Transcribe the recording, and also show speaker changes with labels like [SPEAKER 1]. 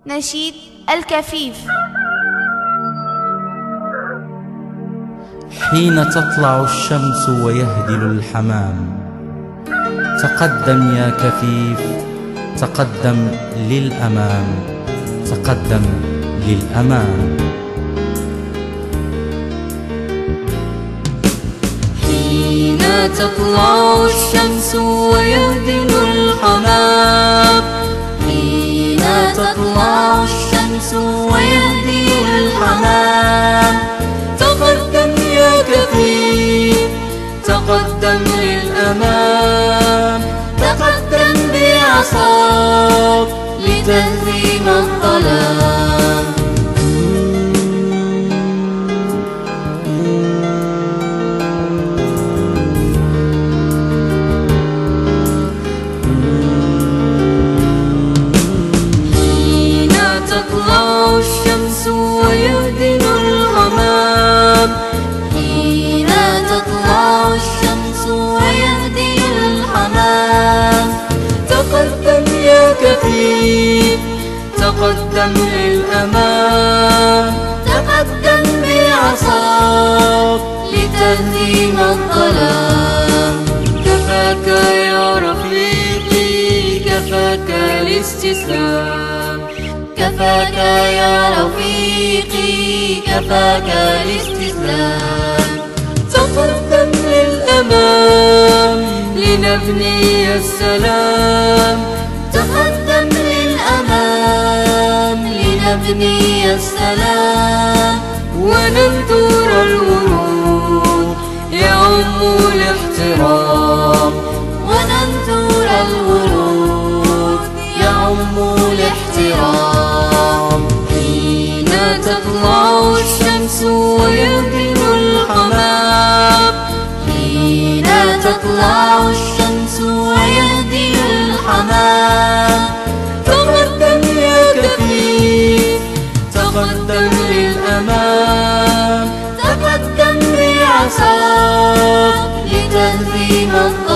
[SPEAKER 1] نشيد الكفيف.
[SPEAKER 2] حين تطلع الشمس ويهدل الحمام، تقدم يا كفيف، تقدم للأمام، تقدم للأمام.
[SPEAKER 3] حين تطلع الشمس ويهدل الحمام، حين تطلع الشمس ويهدل الحمام، تقدم يا كفيف، تقدم للأمام، تقدم بعصاك لتهزم الظلام. حين تطلع الشمس ويهدل الحمام، حين تطلع الشمس ويهدل الحمام، تقدم يا كفيف، تقدم للأمام، تقدم بعصاك لتهزم الظلام. كفاك يا رفيقي، كفاك الاستسلام، كفاك يا رفيقي، كفاك الاستسلام. تقدم للأمام لنبني السلام، تقدم للأمام لنبني السلام. وننثر الورود يعم الاحترام، وننثر الورود يعم الاحترام. حين تطلع الشمس ويهدل الحمام، حين تطلع الشمس ويهدل الحمام، تقدم يا كفيف، تقدم للأمام، تقدم بعصاك لتهزم الظلام.